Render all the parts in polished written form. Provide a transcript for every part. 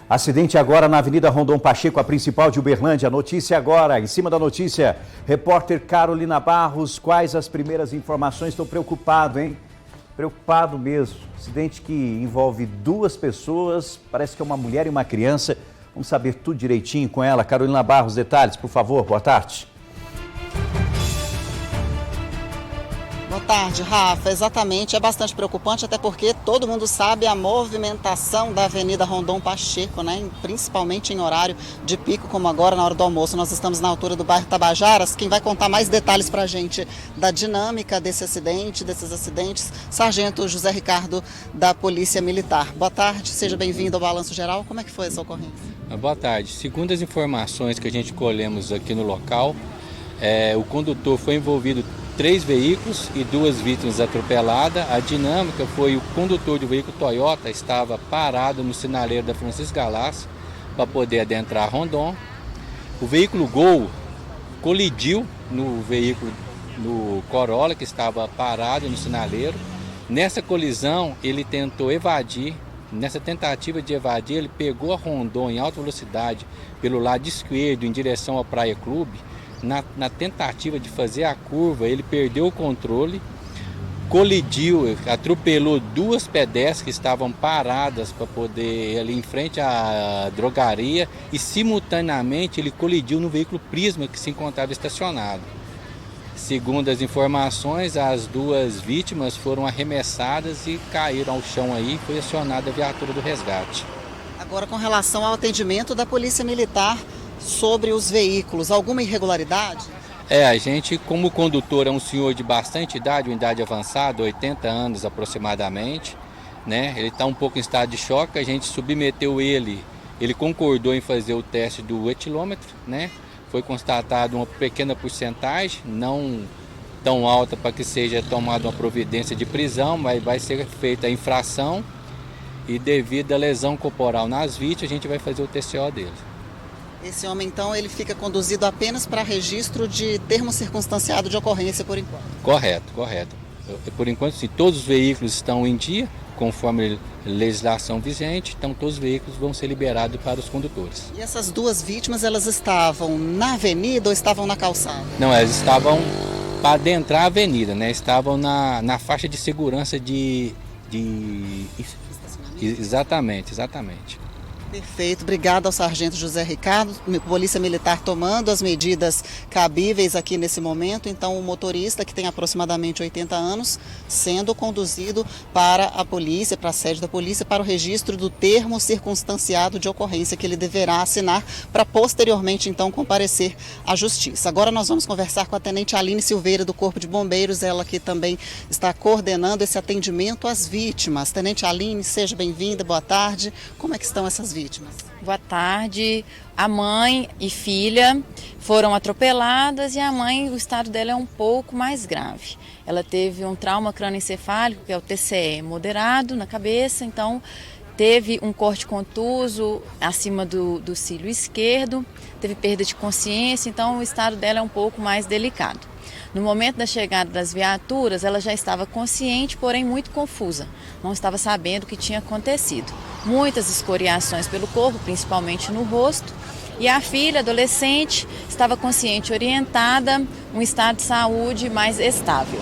Acidente agora na Avenida Rondon Pacheco, a principal de Uberlândia. Notícia agora, em cima da notícia, repórter Carolina Barros. Quais as primeiras informações? Estou preocupado, hein? Preocupado mesmo. Acidente que envolve duas pessoas, parece que é uma mulher e uma criança. Vamos saber tudo direitinho com ela. Carolina Barros, detalhes, por favor. Boa tarde. Boa tarde, Rafa. Exatamente, é bastante preocupante, até porque todo mundo sabe a movimentação da Avenida Rondon Pacheco, né? Principalmente em horário de pico, como agora, na hora do almoço. Nós estamos na altura do bairro Tabajaras. Quem vai contar mais detalhes para a gente da dinâmica desse acidente, desses acidentes, Sargento José Ricardo, da Polícia Militar. Boa tarde, seja bem-vindo ao Balanço Geral. Como é que foi essa ocorrência? Boa tarde. Segundo as informações que a gente colhemos aqui no local, o condutor foi envolvido 3 veículos e 2 vítimas atropeladas. A dinâmica foi: o condutor do veículo Toyota estava parado no sinaleiro da Francisco Galás para poder adentrar Rondon. O veículo Gol colidiu no veículo, no Corolla, que estava parado no sinaleiro. Nessa colisão, ele tentou evadir. Nessa tentativa de evadir, ele pegou a Rondon em alta velocidade pelo lado esquerdo em direção ao Praia Clube. Na tentativa de fazer a curva, ele perdeu o controle, colidiu, atropelou 2 pedestres que estavam paradas para poder ali em frente à drogaria e simultaneamente ele colidiu no veículo Prisma que se encontrava estacionado. Segundo as informações, as 2 vítimas foram arremessadas e caíram ao chão aí. Foi acionada a viatura do resgate. Agora, com relação ao atendimento da Polícia Militar sobre os veículos, alguma irregularidade? A gente, como o condutor é um senhor de bastante idade, uma idade avançada, 80 anos aproximadamente, né? Ele está um pouco em estado de choque, a gente submeteu ele concordou em fazer o teste do etilômetro, né? Foi constatado uma pequena porcentagem, não tão alta para que seja tomada uma providência de prisão, mas vai ser feita a infração e devido à lesão corporal nas vítimas, a gente vai fazer o TCO dele. Esse homem, então, ele fica conduzido apenas para registro de termo circunstanciado de ocorrência por enquanto? Correto. Por enquanto, sim, todos os veículos estão em dia, conforme legislação vigente, então todos os veículos vão ser liberados para os condutores. E essas 2 vítimas, elas estavam na avenida ou estavam na calçada? Não, elas estavam para adentrar a avenida, né? Estavam na faixa de segurança de... Exatamente. Perfeito, obrigado ao Sargento José Ricardo, Polícia Militar tomando as medidas cabíveis aqui nesse momento. Então, o motorista, que tem aproximadamente 80 anos, sendo conduzido para a polícia, para a sede da polícia, para o registro do termo circunstanciado de ocorrência que ele deverá assinar para posteriormente, então, comparecer à justiça. Agora nós vamos conversar com a Tenente Aline Silveira, do Corpo de Bombeiros, ela que também está coordenando esse atendimento às vítimas. Tenente Aline, seja bem-vinda, boa tarde. Como é que estão essas vítimas? Boa tarde. A mãe e filha foram atropeladas e a mãe, o estado dela é um pouco mais grave. Ela teve um trauma crânioencefálico, que é o TCE, moderado na cabeça, então teve um corte contuso acima do cílio esquerdo, teve perda de consciência, então o estado dela é um pouco mais delicado. No momento da chegada das viaturas, ela já estava consciente, porém muito confusa. Não estava sabendo o que tinha acontecido. Muitas escoriações pelo corpo, principalmente no rosto. E a filha, adolescente, estava consciente, orientada, um estado de saúde mais estável.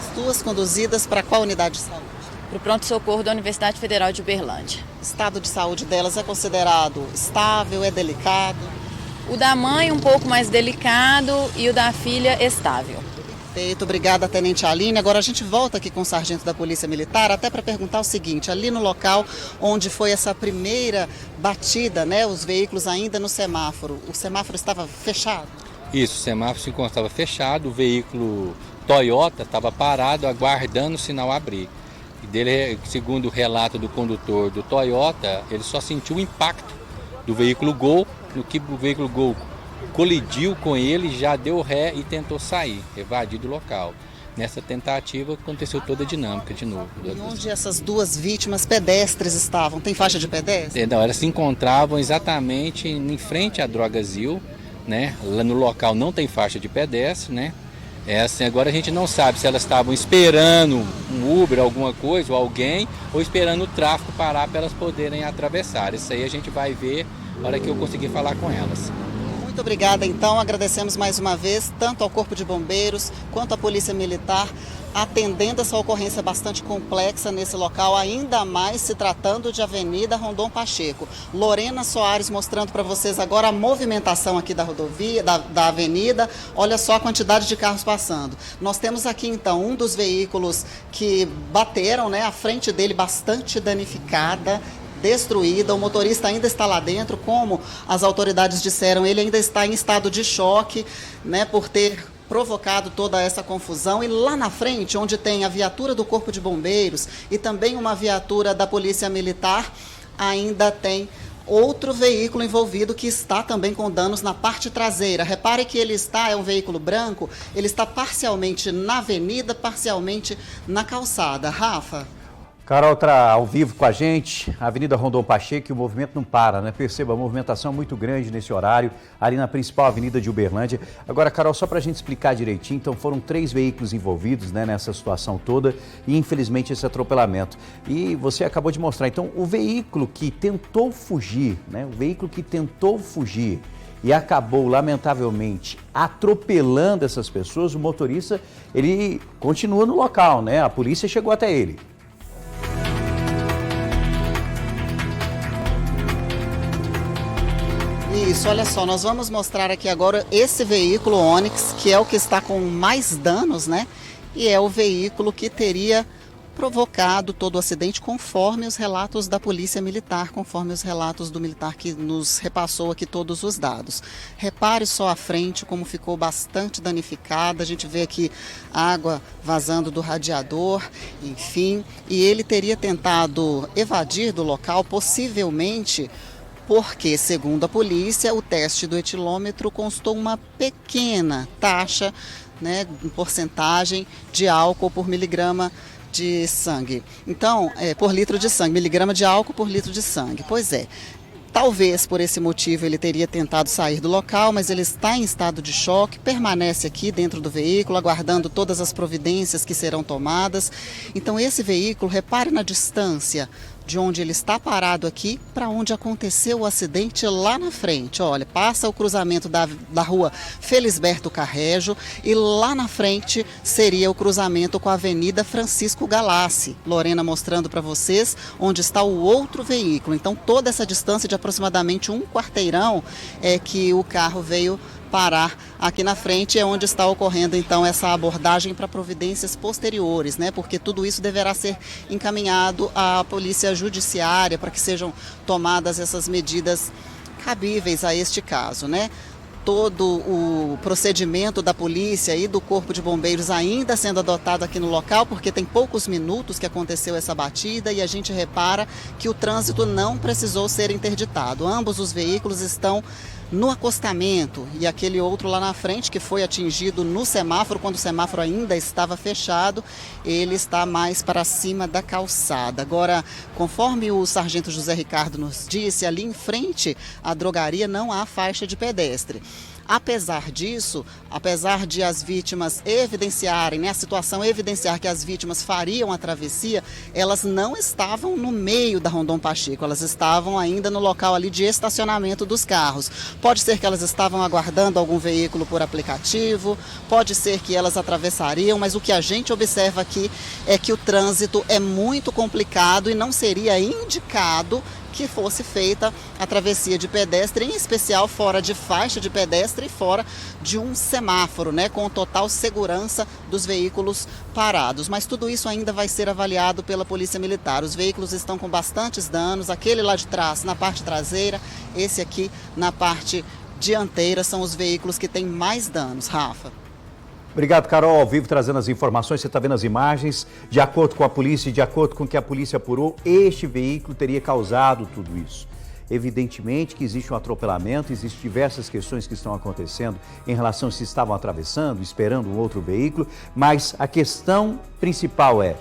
As 2 conduzidas para qual unidade de saúde? Para o pronto-socorro da Universidade Federal de Uberlândia. O estado de saúde delas é considerado estável, é delicado? O da mãe um pouco mais delicado e o da filha estável. Perfeito, obrigada, Tenente Aline. Agora a gente volta aqui com o sargento da Polícia Militar, até para perguntar o seguinte: ali no local onde foi essa primeira batida, né, os veículos ainda no semáforo, o semáforo estava fechado? Isso, o semáforo se encontrava fechado, o veículo Toyota estava parado, aguardando o sinal abrir. E dele, segundo o relato do condutor do Toyota, ele só sentiu o impacto do veículo Gol, no que o veículo Gol colidiu com ele, já deu ré e tentou sair, evadir do local. Nessa tentativa aconteceu toda a dinâmica de novo. E onde essas 2 vítimas pedestres estavam? Tem faixa de pedestre? Não, elas se encontravam exatamente em frente à Drogazil, né? Lá no local não tem faixa de pedestre, né? É assim, agora a gente não sabe se elas estavam esperando um Uber, alguma coisa, ou alguém, ou esperando o tráfego parar para elas poderem atravessar. Isso aí a gente vai ver na hora que eu conseguir falar com elas. Muito obrigada, então. Agradecemos mais uma vez, tanto ao Corpo de Bombeiros quanto à Polícia Militar, atendendo essa ocorrência bastante complexa nesse local, ainda mais se tratando de Avenida Rondon Pacheco. Lorena Soares mostrando para vocês agora a movimentação aqui da rodovia, da avenida. Olha só a quantidade de carros passando. Nós temos aqui, então, um dos veículos que bateram, né, a frente dele bastante danificada, destruída, o motorista ainda está lá dentro, como as autoridades disseram, ele ainda está em estado de choque, né, por ter provocado toda essa confusão. E lá na frente, onde tem a viatura do Corpo de Bombeiros e também uma viatura da Polícia Militar, ainda tem outro veículo envolvido que está também com danos na parte traseira. Repare que ele é um veículo branco, ele está parcialmente na avenida, parcialmente na calçada. Rafa? Carol está ao vivo com a gente, Avenida Rondon Pacheco, e o movimento não para, né? Perceba, a movimentação é muito grande nesse horário, ali na principal avenida de Uberlândia. Agora, Carol, só para a gente explicar direitinho, então foram 3 veículos envolvidos, né, nessa situação toda e infelizmente esse atropelamento. E você acabou de mostrar, então, o veículo que tentou fugir, né? O veículo que tentou fugir e acabou, lamentavelmente, atropelando essas pessoas, o motorista, ele continua no local, né? A polícia chegou até ele. Isso, olha só, nós vamos mostrar aqui agora esse veículo Onix, que é o que está com mais danos, né? E é o veículo que teria provocado todo o acidente, conforme os relatos da Polícia Militar, conforme os relatos do militar que nos repassou aqui todos os dados. Repare só a frente como ficou bastante danificada, a gente vê aqui água vazando do radiador, enfim, e ele teria tentado evadir do local, possivelmente porque, segundo a polícia, o teste do etilômetro constou uma pequena taxa, né, em porcentagem de álcool por miligrama de sangue. Então, por litro de sangue, miligrama de álcool por litro de sangue. Pois é, talvez por esse motivo ele teria tentado sair do local, mas ele está em estado de choque, permanece aqui dentro do veículo, aguardando todas as providências que serão tomadas. Então, esse veículo, repare na distância de onde ele está parado aqui para onde aconteceu o acidente lá na frente. Olha, passa o cruzamento da rua Felisberto Carrejo e lá na frente seria o cruzamento com a Avenida Francisco Galassi. Lorena mostrando para vocês onde está o outro veículo. Então, toda essa distância de aproximadamente um quarteirão é que o carro veio parar aqui na frente, é onde está ocorrendo então essa abordagem para providências posteriores, né? Porque tudo isso deverá ser encaminhado à Polícia Judiciária para que sejam tomadas essas medidas cabíveis a este caso, né? Todo o procedimento da polícia e do Corpo de Bombeiros ainda sendo adotado aqui no local, porque tem poucos minutos que aconteceu essa batida e a gente repara que o trânsito não precisou ser interditado. Ambos os veículos estão no acostamento e aquele outro lá na frente que foi atingido no semáforo, quando o semáforo ainda estava fechado, ele está mais para cima da calçada. Agora, conforme o sargento José Ricardo nos disse, ali em frente à drogaria não há faixa de pedestre. Apesar disso, apesar de as vítimas evidenciarem, né, a situação evidenciar que as vítimas fariam a travessia, elas não estavam no meio da Rondon Pacheco, elas estavam ainda no local ali de estacionamento dos carros. Pode ser que elas estavam aguardando algum veículo por aplicativo, pode ser que elas atravessariam, mas o que a gente observa aqui é que o trânsito é muito complicado e não seria indicado que fosse feita a travessia de pedestre, em especial fora de faixa de pedestre e fora de um semáforo, né, com total segurança dos veículos parados. Mas tudo isso ainda vai ser avaliado pela Polícia Militar. Os veículos estão com bastantes danos, aquele lá de trás na parte traseira, esse aqui na parte dianteira, são os veículos que têm mais danos. Rafa. Obrigado, Carol, ao vivo trazendo as informações. Você está vendo as imagens. De acordo com a polícia e de acordo com o que a polícia apurou, este veículo teria causado tudo isso. Evidentemente que existe um atropelamento, existem diversas questões que estão acontecendo em relação a se estavam atravessando, esperando um outro veículo, mas a questão principal é,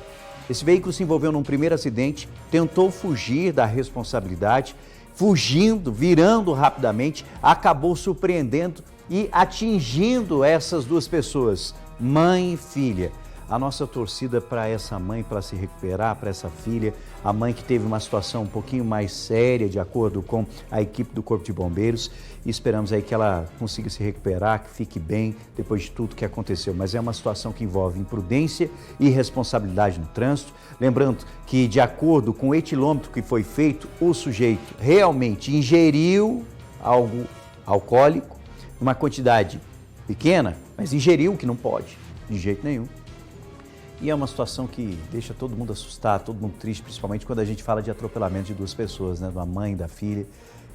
esse veículo se envolveu num primeiro acidente, tentou fugir da responsabilidade, fugindo, virando rapidamente, acabou surpreendendo e atingindo essas duas pessoas. mãe e filha. A nossa torcida para essa mãe, para se recuperar, para essa filha, a mãe que teve uma situação um pouquinho mais séria, de acordo com a equipe do Corpo de Bombeiros, e esperamos aí que ela consiga se recuperar, que fique bem depois de tudo que aconteceu. Mas é uma situação que envolve imprudência e irresponsabilidade no trânsito. Lembrando que, de acordo com o etilômetro que foi feito, o sujeito realmente ingeriu algo alcoólico, uma quantidade pequena, mas ingeriu o que não pode, de jeito nenhum. E é uma situação que deixa todo mundo assustado, todo mundo triste, principalmente quando a gente fala de atropelamento de duas pessoas, né? Da mãe e da filha.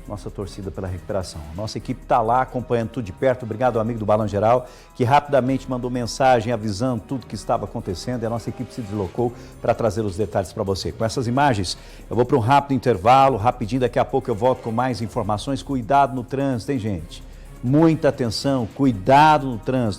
Nossa torcida pela recuperação. Nossa equipe está lá acompanhando tudo de perto. Obrigado ao amigo do Balão Geral, que rapidamente mandou mensagem avisando tudo que estava acontecendo. E a nossa equipe se deslocou para trazer os detalhes para você. Com essas imagens, eu vou para um rápido intervalo, rapidinho, daqui a pouco eu volto com mais informações. Cuidado no trânsito, hein, gente? Muita atenção, cuidado no trânsito.